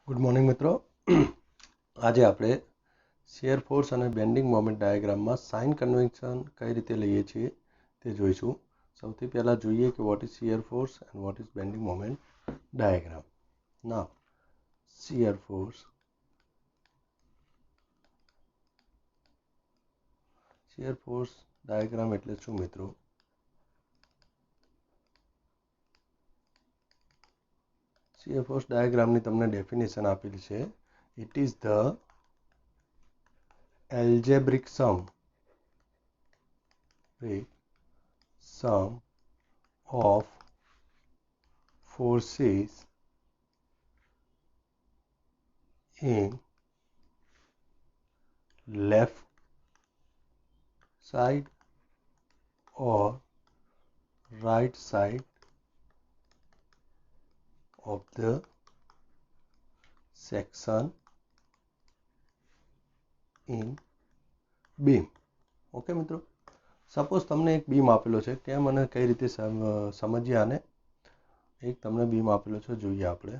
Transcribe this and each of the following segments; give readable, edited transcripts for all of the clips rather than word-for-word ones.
Good morning મિત્રો. આજે આપણે શિયર ફોર્સ અને બેન્ડિંગ મોમેન્ટ ડાયાગ્રામમાં સાઇન કન્વેન્શન કઈ રીતે લઈએ છીએ તે જોઈશું. સૌથી પહેલાં જોઈએ કે what is shear force and what is bending moment diagram. Now shear force diagram એટલે શું મિત્રો? શિયર ફોર્સ ડાયાગ્રામની તમને ડેફિનેશન આપેલી છે. It is the algebraic sum of forces in left side or right side of the section in beam. Okay મિત્રો, suppose તમને એક beam આપેલો છે. કેમ અને કઈ રીતે સમજીએ આને? એક તમને બીમ આપેલો છે, જોઈએ આપણે.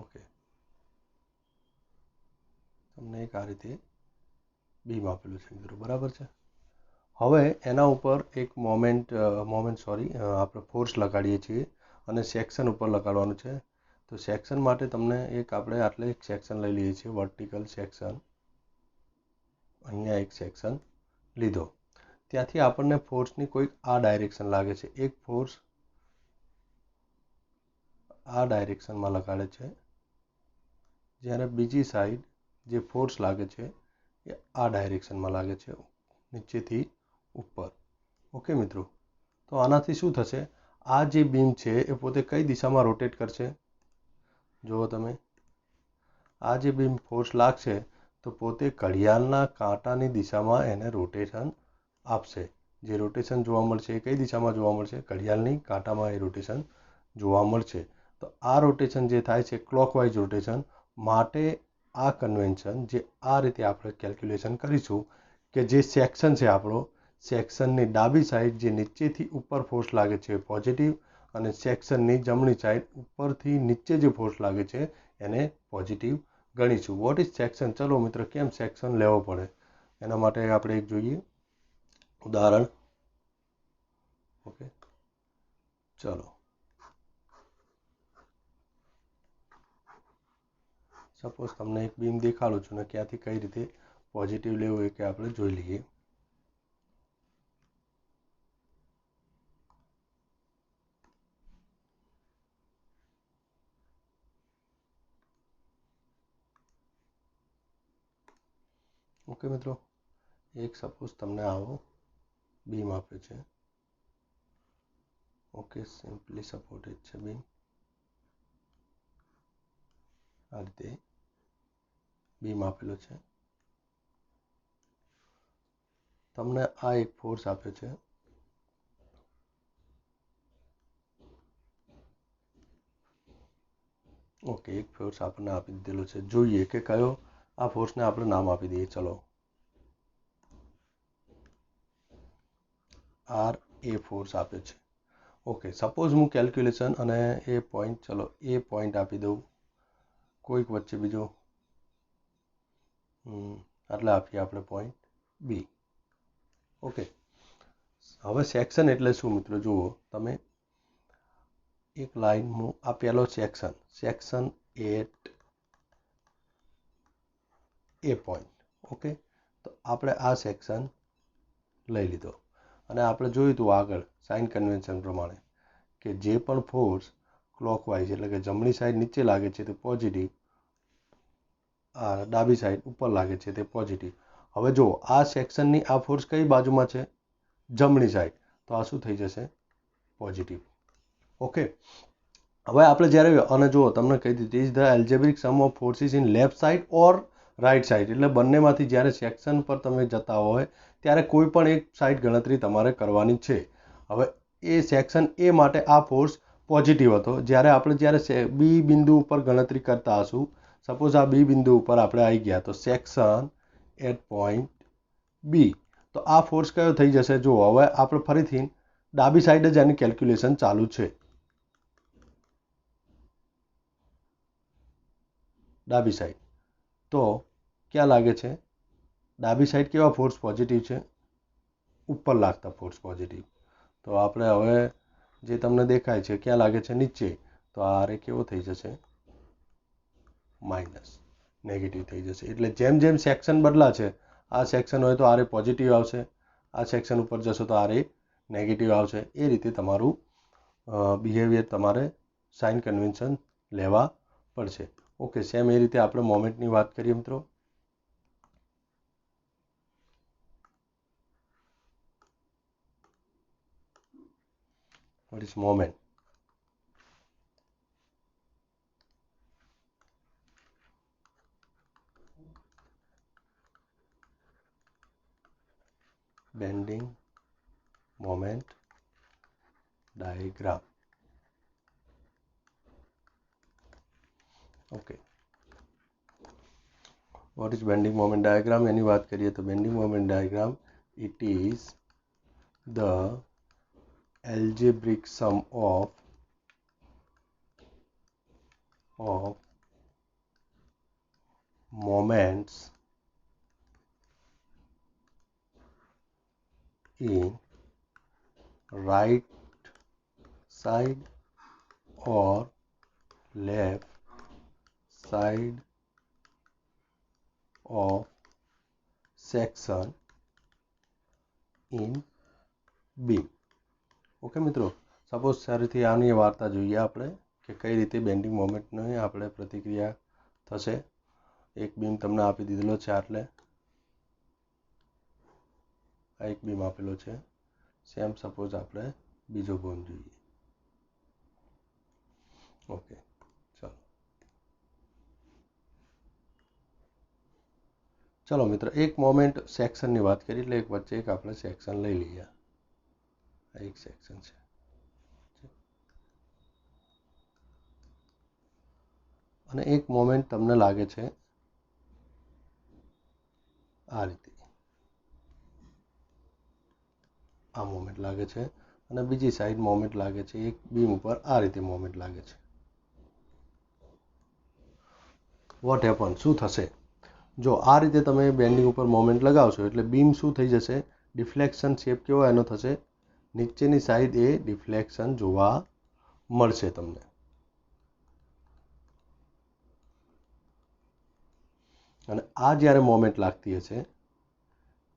ઓકે, તમને એક આ રીતે બીમ આપેલું છે મિત્રો, બરાબર છે. હવે એના ઉપર એક આપણે ફોર્સ લગાડીએ છીએ અને સેક્શન ઉપર લગાડવાનું છે. તો સેક્શન માટે તમને આપણે એક સેક્શન લઈ લઈએ છીએ, વર્ટિકલ સેક્શન. અહીંયા એક સેક્શન લીધો. ત્યાંથી આપણને ફોર્સની કોઈક આ ડાયરેક્શન લાગે છે. એક ફોર્સ આ ડાયરેક્શનમાં લગાડે છે, જ્યારે બીજી સાઈડ જે ફોર્સ લાગે છે એ આ ડાયરેક્શનમાં લાગે છે, નીચેથી ઉપર. ઓકે મિત્રો, તો આનાથી શું થશે? આ જે બીમ છે એ પોતે કઈ દિશામાં રોટેટ કરશે? જુઓ તમે, આ જે બીમ ફોર્સ લાગશે તો પોતે ઘડિયાળના કાંટાની દિશામાં એને રોટેશન આપશે. જે રોટેશન જોવા મળશે એ કઈ દિશામાં જોવા મળશે? ઘડિયાળની કાંટામાં એ રોટેશન જોવા મળશે. તો આ રોટેશન જે થાય છે ક્લોકવાઇઝ રોટેશન માટે આ કન્વેન્શન જે આ રીતે આપણે કેલ્ક્યુલેશન કરીશું કે જે સેક્શન છે આપણો, સેક્શનની ડાબી સાઈડ જે નીચેથી ઉપર ફોર્સ લાગે છે પોઝિટિવ, અને સેક્શનની જમણી સાઈડ ઉપરથી નીચે જે ફોર્સ લાગે છે એને પોઝિટિવ ગણીશું. What is section? ચલો મિત્રો, કેમ સેક્શન લેવો પડે એના માટે આપણે એક જોઈએ ઉદાહરણ. ઓકે, ચલો. સપોઝ તમને એક બીમ દેખાડું છું ને ક્યાંથી કઈ રીતે પોઝિટિવ લેવું એ કે આપણે જોઈ લઈએ. ઓકે મિત્રો, એક સપોઝ તમને આવો બીમ આપે છે. ઓકે, સિમ્પલી સપોર્ટેડ છે બીમ. આ રીતે બીમ આપેલો છે. તમને આ એક ફોર્સ આપ્યો છે. ઓકે, એક ફોર્સ આપણને આપી દીધેલો છે. જોઈએ કે કયો આ ફોર્સને આપણે નામ આપી દઈએ. ચલો, આર એ ફોર્સ આપ્યો છે. ઓકે, સપોઝ હું કેલ્ક્યુલેશન અને એ પોઈન્ટ, ચલો એ પોઈન્ટ આપી દઉં, કોઈક વચ્ચે બીજો એટલે આપીએ આપણે પોઈન્ટ બી. ઓકે, હવે સેક્શન એટલે શું મિત્રો? જુઓ તમે, એક લાઈન આ પહેલો section at A point. Okay, તો આપણે આ સેક્શન લઈ લીધો અને આપણે જોયું હતું આગળ સાઇન કન્વેન્શન પ્રમાણે કે જે પણ ફોર્સ ક્લોકવાઇઝ એટલે કે જમણી સાઈડ નીચે લાગે છે તે પોઝિટિવ, ડાબી સાઈડ ઉપર લાગે છે તે પોઝિટિવ. હવે જો આ સેક્શનની આ ફોર્સ કઈ બાજુમાં છે? જમણી સાઈડ. તો આ શું થઈ જશે? પોઝિટિવ. ઓકે, હવે આપણે જ્યારે, અને જુઓ તમને કહી દીધું, is the algebraic sum of forces in left side or right side. એટલે બંનેમાંથી જ્યારે સેક્શન પર તમે જતા હોય ત્યારે કોઈ પણ એક સાઈડ ગણતરી તમારે કરવાની છે. હવે એ સેક્શન એ માટે આ ફોર્સ પોઝિટિવ હતો. જ્યારે બી બિંદુ ઉપર ગણતરી કરતા હશું, સપોઝ આ બી બિંદુ ઉપર આપણે આવી ગયા, તો સેક્શન એટ પોઈન્ટ બી, તો આ ફોર્સ કયો થઈ જશે? જુઓ, હવે આપણે ફરીથી ડાબી સાઈડ જ એની કેલ્ક્યુલેશન ચાલુ છે. ડાબી સાઈડ, તો ક્યાં લાગે છે? ડાબી સાઈડ કેવા ફોર્સ પોઝિટિવ છે? ઉપર લાગતા ફોર્સ પોઝિટિવ. તો આપણે હવે જે તમને દેખાય છે ક્યાં લાગે છે? નીચે. તો આ આરે કેવો થઈ જશે? માઇનસ, નેગેટિવ થઈ જશે. એટલે જેમ જેમ સેક્શન બદલા છે, આ સેક્શન હોય તો આરે પોઝિટિવ આવશે, આ સેક્શન ઉપર જશો તો આરે નેગેટિવ આવશે. એ રીતે તમારું બિહેવિયર તમારે સાઇન કન્વેન્શન લેવા પડશે. ઓકે, સેમ એ રીતે આપણે મોમેન્ટની વાત કરીએ મિત્રો. What is moment? Bending moment diagram. Okay, what is bending moment diagram? એની વાત કરીએ તો bending moment diagram, it is the algebraic sum of moments in right side or left side of section in beam. Okay મિત્રો, suppose ફરીથી આની વાર્તા જોઈએ આપણે કે કઈ રીતે બેન્ડિંગ મોમેન્ટની આપણે પ્રતિક્રિયા થશે. એક બીમ તમને આપી દીધેલો છે, એટલે આ એક બીમ આપેલો છે. સેમ સપોઝ આપણે બીજો બીમ જોઈએ. ઓકે, ચલો મિત્રો, એક મોમેન્ટ સેક્શનની વાત કરીએ એટલે એક વચ્ચે એક આપણે સેક્શન લઈ લઈએ. આ એક સેક્શન છે અને એક મોમેન્ટ તમને લાગે છે આ રીતે, આ મોમેન્ટ લાગે છે, અને બીજી સાઈડ મોમેન્ટ લાગે છે એક બીમ ઉપર આ રીતે મોમેન્ટ લાગે છે. What happen? શું થશે? જો આ રીતે તમે બેન્ડિંગ ઉપર મોમેન્ટ લગાવશો એટલે બીમ શું થઈ જશે? ડિફ્લેક્શન શેપ કેવો એનો થશે? નીચેની સાઈડ એ ડિફ્લેક્શન જોવા મળશે તમને. અને આ જ્યારે મોમેન્ટ લાગતી હશે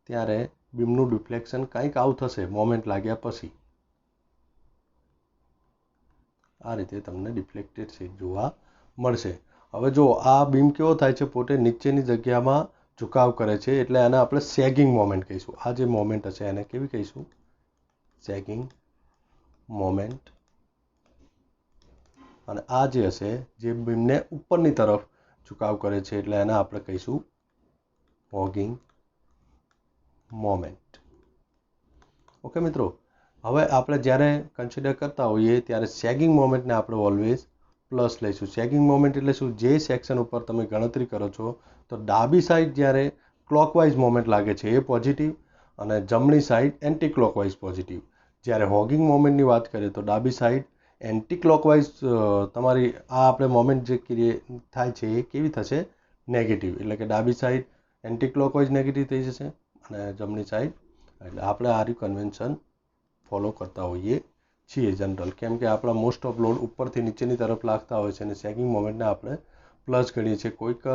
ત્યારે બીમનું ડિફ્લેક્શન કંઈક આવું થશે મોમેન્ટ લાગ્યા પછી. આ રીતે તમને ડિફ્લેક્ટેડ શેપ જોવા મળશે. હવે જો આ બીમ કેવો થાય છે? પોતે નીચેની જગ્યામાં ઝુકાવ કરે છે, એટલે આને આપણે સેગિંગ મોમેન્ટ કહીશું. આ જે મોમેન્ટ હશે એને કેવી કહીશું? સેગિંગ મોમેન્ટ. અને આ જે હશે જે બીમને ઉપરની તરફ ઝુકાવ કરે છે એટલે એને આપણે કહીશું હોગિંગ મોમેન્ટ. ઓકે મિત્રો, હવે આપણે જ્યારે કન્સિડર કરતા હોઈએ ત્યારે સેગિંગ મોમેન્ટને આપણે ઓલવેઝ પ્લસ લઈશું. સેગિંગ મોમેન્ટ એટલે શું? જે સેક્શન ઉપર તમે ગણતરી કરો છો તો ડાબી સાઈડ જ્યારે ક્લોકવાઇઝ મોમેન્ટ લાગે છે એ પોઝિટિવ, અને જમણી સાઈડ એન્ટી ક્લોકવાઇઝ પોઝિટિવ. જ્યારે હોગિંગ મોમેન્ટની વાત કરીએ તો ડાબી સાઈડ એન્ટી ક્લોકવાઇઝ તમારી આ આપણે મોમેન્ટ જે થાય છે એ કેવી થશે? નેગેટિવ. એટલે કે ડાબી સાઈડ એન્ટી ક્લોકવાઇઝ નેગેટિવ થઈ જશે અને જમણી સાઈડ. એટલે આપણે આ કન્વેન્શન ફોલો કરતા હોઈએ છીએ જનરલ, કેમ કે આપણા મોસ્ટ ઓફ લોડ ઉપરથી નીચેની તરફ લાગતા હોય છે અને સેગિંગ મોમેન્ટને આપણે પ્લસ ગણીએ છીએ. કોઈક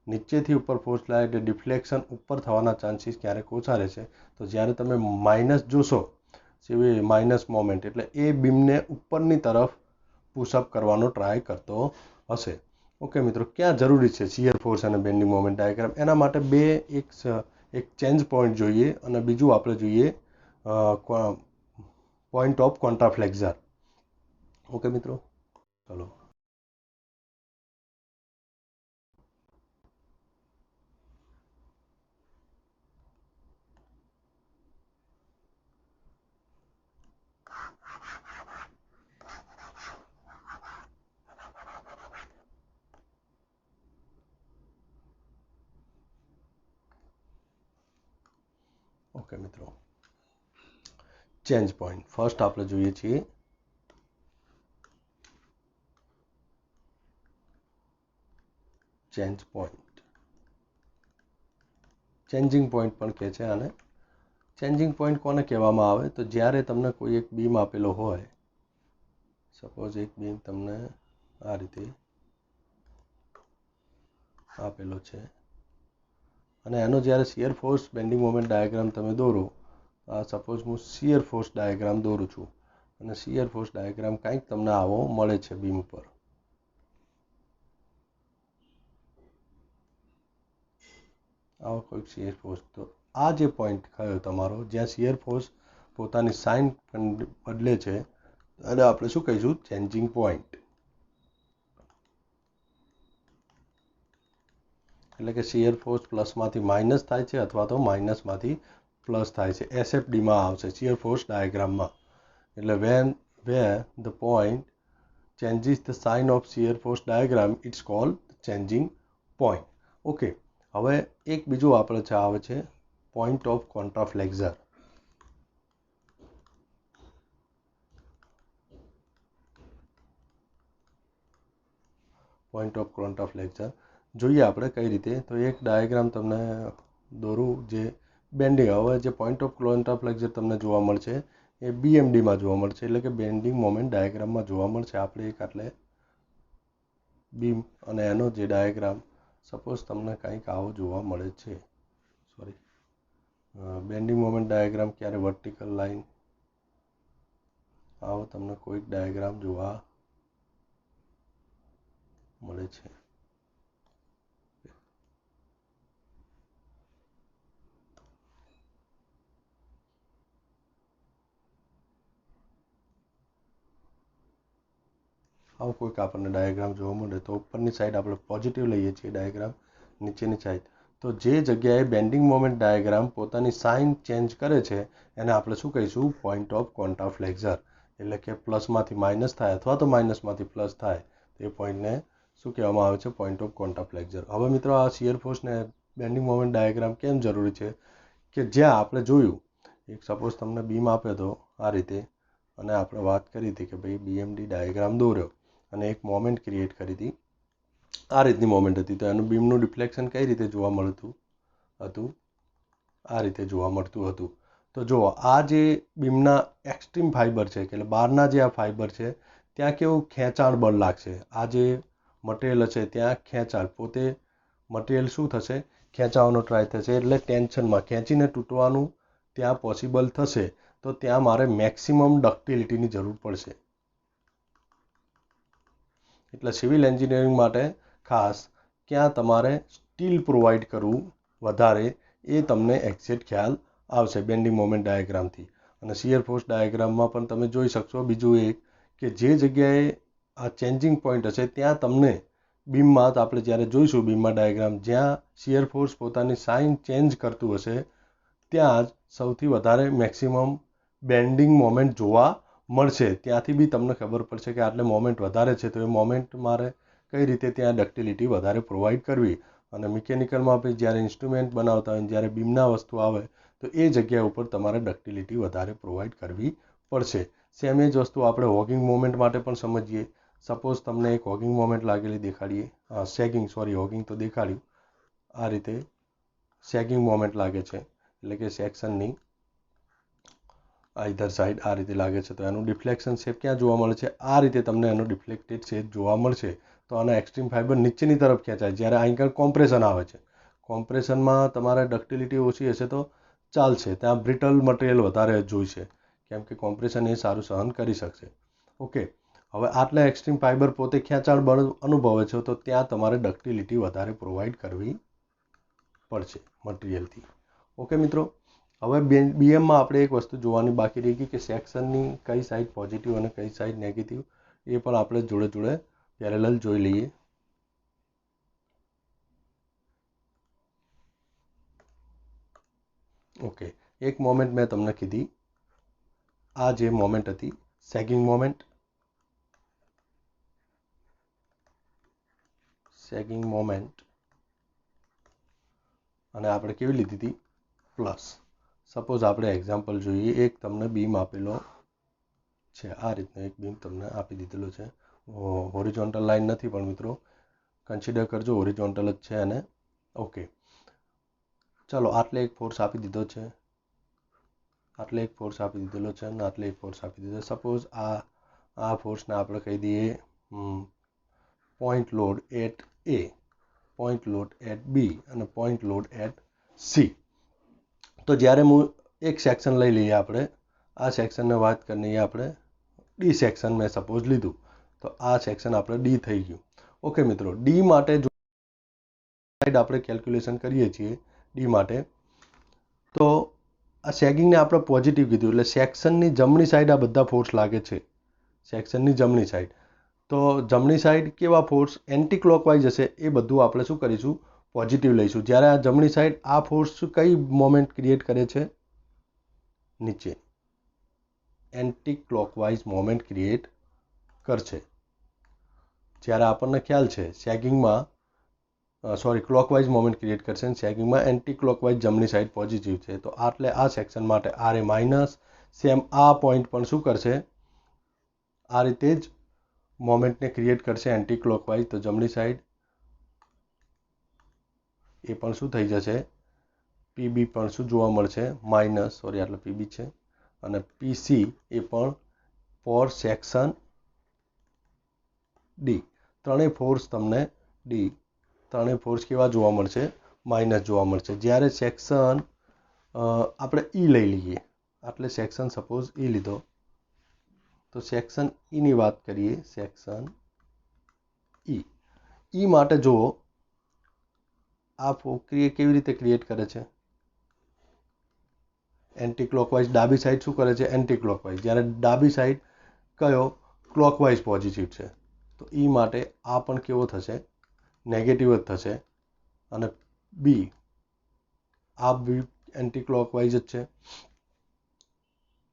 નીચેથી ઉપર ફોર્સ લાગે એટલે ડિફ્લેક્શન ઉપર થવાના ચાન્સીસ ક્યારેક ઓછા રહે છે. તો જ્યારે તમે માઇનસ જોશો, માઇનસ મોમેન્ટ એટલે એ બીમને ઉપરની તરફ પુશઅપ કરવાનો ટ્રાય કરતો હશે. ઓકે મિત્રો, ક્યાં જરૂરી છે શિયર ફોર્સ અને બેન્ડિંગ મોમેન્ટ ડાયાગ્રામ? એના માટે એક ચેન્જ પોઈન્ટ જોઈએ અને બીજું આપણે જોઈએ પોઈન્ટ ઓફ કોન્ટ્રાફ્લેક્સર. ઓકે મિત્રો, ચલો. ઓકે મિત્રો, ચેન્જ પોઈન્ટ ફર્સ્ટ આપણે જોઈએ છીએ ચેન્જ પોઈન્ટ, ચેન્જિંગ પોઈન્ટ પણ કહે છે આને. ચેન્જિંગ પોઈન્ટ કોને કહેવામાં આવે? તો જ્યારે તમને કોઈ એક બીમ આપેલો હોય, સપોઝ એક બીમ તમને આ રીતે આપેલો છે અને એનો જ્યારે shear force bending moment diagram તમે દોરો, સપોઝ હું શિયર ફોર્સ ડાયાગ્રામ દોરું છું અને શિયર ફોર્સ ડાયાગ્રામ કંઈક તમને આવો મળે છે બીમ પર. આવો કોઈક શિયર ફોર્સ, તો આ જે પોઈન્ટ કયો તમારો, જ્યાં શિયર ફોર્સ પોતાની સાઇન બદલે છે અને આપણે શું કહીશું? Changing point. એટલે કે શિયર ફોર્સ પ્લસમાંથી માઇનસ થાય છે અથવા તો માઇનસમાંથી પ્લસ થાય છે. SFDમાં આવશે શિયર ફોર્સ ડાયાગ્રામમાં. એટલે where the point changes the sign of shear force diagram, it's called changing point. Okay, હવે એક બીજું આપણે આવે છે પોઈન્ટ ઓફ કોન્ટ્રાફ્લેક્સર. પોઈન્ટ ઓફ કોન્ટ્રાફ્લેક્સર જોઈએ આપણે કઈ રીતે. તો એક ડાયાગ્રામ તમને દોરું જે બેન્ડિંગ, હવે જે પોઈન્ટ ઓફ કોન્ટ્રાફ્લેક્સર તમને જોવા મળશે એ BMDમાં જોવા મળશે, એટલે કે બેન્ડિંગ મોમેન્ટ ડાયાગ્રામમાં જોવા મળશે. આપણે એક આટલે બીમ અને એનો જે ડાયાગ્રામ સપોઝ તમને કંઈક આવો જોવા મળે છે. સોરી, બેન્ડિંગ મોમેન્ટ ડાયાગ્રામ ક્યારે વર્ટિકલ લાઈન આવો તમને કોઈક ડાયાગ્રામ જોવા મળે છે. આવો કોઈક આપણને ડાયાગ્રામ જોવા મળે તો ઉપરની સાઈડ આપણે પોઝિટિવ લઈએ છીએ ડાયાગ્રામ, નીચેની સાઈડ તો જે જગ્યાએ બેન્ડિંગ મોમેન્ટ ડાયાગ્રામ પોતાની સાઇન ચેન્જ કરે છે એને આપણે શું કહીશું? Point of contraflexure. એટલે કે પ્લસમાંથી માઇનસ થાય અથવા તો માઇનસમાંથી પ્લસ થાય તો એ પોઈન્ટને શું કહેવામાં આવે છે? Point of contraflexure. હવે મિત્રો, આ શિયર ફોર્સને બેન્ડિંગ મોમેન્ટ ડાયાગ્રામ કેમ જરૂરી છે? કે જ્યાં આપણે જોયું એક સપોઝ તમને બીમ આપ્યો હતો આ રીતે અને આપણે વાત કરી હતી કે ભાઈ BMD ડાયાગ્રામ દોર્યો અને એક મોમેન્ટ ક્રિએટ કરી હતી, આ રીતની મોમેન્ટ હતી, તો એનું બીમનું ડિફ્લેક્શન કઈ રીતે જોવા મળતું હતું? આ રીતે જોવા મળતું હતું. તો જુઓ, આ જે બીમના એક્સ્ટ્રીમ ફાઈબર છે કે બહારના જે આ ફાઈબર છે ત્યાં કેવું ખેંચાણ બળ લાગશે. આ જે મટીરિયલ છે ત્યાં ખેંચાણ, પોતે મટીરિયલ શું થશે? ખેંચાવાનો ટ્રાય થશે, એટલે ટેન્શનમાં ખેંચીને તૂટવાનું ત્યાં પોસિબલ થશે. તો ત્યાં મારે મેક્સિમમ ડક્ટિલિટીની જરૂર પડશે. એટલે સિવિલ એન્જિનિયરિંગ માટે ખાસ ક્યાં તમારે સ્ટીલ પ્રોવાઈડ કરવું વધારે એ તમને એક્ઝેક્ટ ખ્યાલ આવશે બેન્ડિંગ મોમેન્ટ ડાયાગ્રામથી. અને શિયર ફોર્સ ડાયાગ્રામમાં પણ તમે જોઈ શકશો બીજું એક કે જે જગ્યાએ આ ચેન્જિંગ પોઈન્ટ હશે ત્યાં તમને બીમમાં, આપણે જ્યારે જોઈશું બીમમાં ડાયાગ્રામ, જ્યાં શિયર ફોર્સ પોતાની સાઇન ચેન્જ કરતું હશે ત્યાં જ સૌથી વધારે મેક્સિમમ બેન્ડિંગ મોમેન્ટ જોવા મળશે. ત્યાંથી બી તમને ખબર પડશે કે આટલે મોમેન્ટ વધારે છે તો એ મોમેન્ટ મારે કઈ રીતે ત્યાં ડક્ટિલિટી વધારે પ્રોવાઈડ કરવી. અને મિકેનિકલમાં બી જ્યારે ઇન્સ્ટ્રુમેન્ટ બનાવતા હોય, જ્યારે બીમના વસ્તુ આવે તો એ જગ્યા ઉપર તમારે ડક્ટિલિટી વધારે પ્રોવાઈડ કરવી પડશે. સેમ એ જ વસ્તુ આપણે હોગિંગ મોમેન્ટ માટે પણ સમજીએ. સપોઝ તમને એક હોગિંગ મોમેન્ટ લાગેલી દેખાડીએ, હોગિંગ તો દેખાડ્યું, આ રીતે સેગિંગ મોમેન્ટ લાગે છે, એટલે કે સેક્શનની આઈધર સાઈડ આ રીતે લાગે છે તો એનું ડિફ્લેક્શન શેપ ક્યાં જોવા મળે છે? આ રીતે તમને એનો ડિફ્લેક્ટેડ શેપ જોવા મળશે. તો આના એક્સ્ટ્રીમ ફાઈબર નીચેની તરફ ખેંચાય. જ્યારે અહીં કોમ્પ્રેશન આવે છે, કોમ્પ્રેશનમાં તમારે ડક્ટિલિટી ઓછી હશે તો ચાલશે, ત્યાં બ્રિટલ મટીરિયલ વધારે જોઈશે કેમ કે કોમ્પ્રેશન એ સારું સહન કરી શકશે. ઓકે, હવે આટલા એક્સ્ટ્રીમ ફાઈબર પોતે ખેંચાણ બળ અનુભવે છે તો ત્યાં તમારે ડક્ટિલિટી વધારે પ્રોવાઈડ કરવી પડશે મટીરિયલથી. ઓકે મિત્રો, હવે BMમાં આપણે એક વસ્તુ જોવાની બાકી રહી ગઈ કે સેક્શનની કઈ સાઈડ પોઝિટિવ અને કઈ સાઈડ નેગેટિવ, એ પણ આપણે જોડે જોડે પેરેલલ જોઈ લઈએ. ઓકે, એક મોમેન્ટ મેં તમને કીધી, આ જે મોમેન્ટ હતી સેગિંગ મોમેન્ટ, અને આપણે કેવી લીધી હતી? પ્લસ. સપોઝ આપણે એક્ઝામ્પલ જોઈએ, એક તમને બીમ આપેલો છે, આ રીતનો એક બીમ તમને આપી દીધેલો છે. હોરિઝોન્ટલ લાઈન નથી પણ મિત્રો કન્સિડર કરજો હોરિઝોન્ટલ જ છે અને ઓકે ચલો આટલે એક ફોર્સ આપી દીધો છે, આટલે એક ફોર્સ આપી દીધેલો છે અને આટલે એક ફોર્સ આપી દીધો. સપોઝ આ ફોર્સને આપણે કહી દઈએ point load at A, point load at B અને પોઈન્ટ લોડ એટ સી. તો જ્યારે હું એક સેક્શન લઈ લઈએ, આપણે આ સેક્શનને વાત કરીએ, આપણે ડી સેક્શન મેં સપોઝ લીધું, તો આ સેક્શન આપણે ડી થઈ ગયું. ઓકે મિત્રો, ડી માટે જો સાઈડ આપણે કેલ્ક્યુલેશન કરીએ છીએ ડી માટે, તો આ સેગિંગને આપણે પોઝિટિવ કીધું, એટલે સેક્શનની જમણી સાઈડ આ બધા ફોર્સ લાગે છે, સેક્શનની જમણી સાઈડ. તો જમણી સાઈડ કેવા ફોર્સ એન્ટી ક્લોકવાઇઝ હશે એ બધું આપણે શું કરીશું, પોઝિટિવ લઈશું. જ્યારે આ જમણી સાઈડ આ ફોર્સ કઈ મોમેન્ટ ક્રિએટ કરે છે, નીચે એન્ટી ક્લોકવાઇઝ મોમેન્ટ ક્રિએટ કરશે. જ્યારે આપણને ખ્યાલ છે સેગિંગમાં ક્લોકવાઇઝ મોમેન્ટ ક્રિએટ કરશે અને સેગિંગમાં એન્ટી ક્લોકવાઇઝ જમણી સાઈડ પોઝિટિવ છે. તો આટલે આ સેક્શન માટે આર એ માઇનસ, સેમ આ પોઈન્ટ પણ શું કરશે, આ રીતે જ મોમેન્ટને ક્રિએટ કરશે એન્ટી ક્લોકવાઇઝ. તો જમણી સાઈડ એ પણ શું થઈ જશે, પીબી પણ શું જોવા મળશે, માઇનસ, આટલે પીબી છે, અને પીસી એ પણ ફોર સેક્શન ડી. ત્રણેય ફોર્સ તમને ડી, ત્રણેય ફોર્સ કેવા જોવા મળશે, માઇનસ જોવા મળશે. જ્યારે સેક્શન આપણે ઈ લઈ લઈએ, એટલે સેક્શન સપોઝ ઈ લીધો, તો સેક્શન ઈની વાત કરીએ, સેક્શન ઈ માટે જુઓ આ કેવી રીતે ક્રિએટ કરે છે, એન્ટી ક્લોકવાઇઝ. ડાબી સાઈડ શું કરે છે, એન્ટી ક્લોકવાઇઝ. જ્યારે ડાબી સાઈડ કયો, ક્લોકવાઇઝ પોઝિટિવ છે. તો ઈ માટે આ પણ કેવો થશે, નેગેટિવ જ થશે. અને બી, આ બી એન્ટી ક્લોકવાઇઝ જ છે.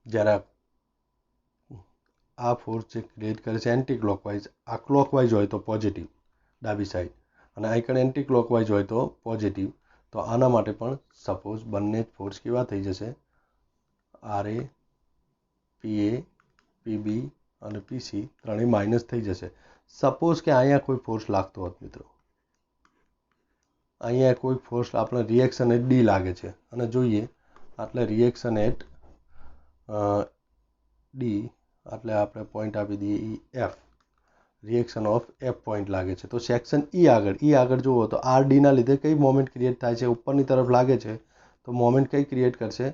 જ્યારે આ ફોર્સ જે ક્રિએટ કરે છે એન્ટી ક્લોકવાઇઝ, આ ક્લોકવાઇઝ હોય તો પોઝિટિવ ડાબી સાઈડ, અને આઈકણ એન્ટી ક્લોકવાઇઝ હોય તો પોઝિટિવ. તો આના માટે પણ સપોઝ બંને ફોર્સ કેવા થઈ જશે, આર એ, પી એ, પીબી અને પીસી ત્રણેય માઇનસ થઈ જશે. સપોઝ કે અહીંયા કોઈ ફોર્સ લાગતો હોત મિત્રો, અહીંયા કોઈ ફોર્સ આપણે રિએક્શન એટ ડી લાગે છે અને જોઈએ એટલે રિએક્શન એટ ડી, એટલે આપણે પોઈન્ટ આપી દઈએ ઈ F, reaction of F point લાગે છે. તો સેક્શન ઈ આગળ જુઓ તો આર ડીના લીધે કઈ મોમેન્ટ ક્રિએટ થાય છે, ઉપરની તરફ લાગે છે, તો મોમેન્ટ કઈ ક્રિએટ કરશે,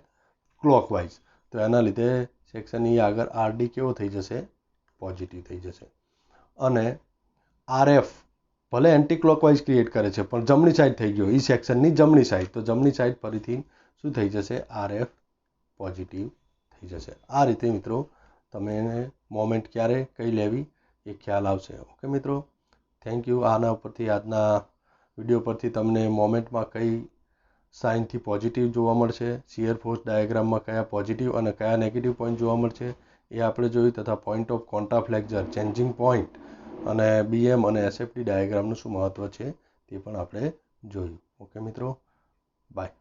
ક્લોકવાઇઝ. તો એના લીધે સેક્શન ઈ આગળ આર ડી કેવો થઈ જશે, પોઝિટિવ થઈ જશે. અને આર એફ ભલે એન્ટી ક્લોકવાઇઝ ક્રિએટ કરે છે પણ જમણી સાઈડ થઈ ગયો, ઈ સેક્શનની જમણી સાઈડ. તો જમણી સાઈડ ફરીથી શું થઈ જશે, આર એફ પોઝિટિવ થઈ જશે. આ રીતે મિત્રો તમે એને મોમેન્ટ ક્યારે કઈ લેવી એ ખ્યાલ આવશે. ઓકે મિત્રો, થેન્ક યુ. આના ઉપરથી, આજના વિડીયો પરથી તમને મોમેન્ટમાં કઈ સાઇનથી પોઝિટિવ જોવા મળશે, શિયર ફોર્સ ડાયાગ્રામમાં કયા પોઝિટિવ અને કયા નેગેટિવ પોઈન્ટ જોવા મળશે એ આપણે જોયું, તથા પોઈન્ટ ઓફ કોન્ટ્રાફ્લેક્ચર, ચેન્જિંગ પોઈન્ટ અને બીએમ અને એસએફટી ડાયાગ્રામનું શું મહત્વ છે તે પણ આપણે જોયું. ઓકે મિત્રો, બાય.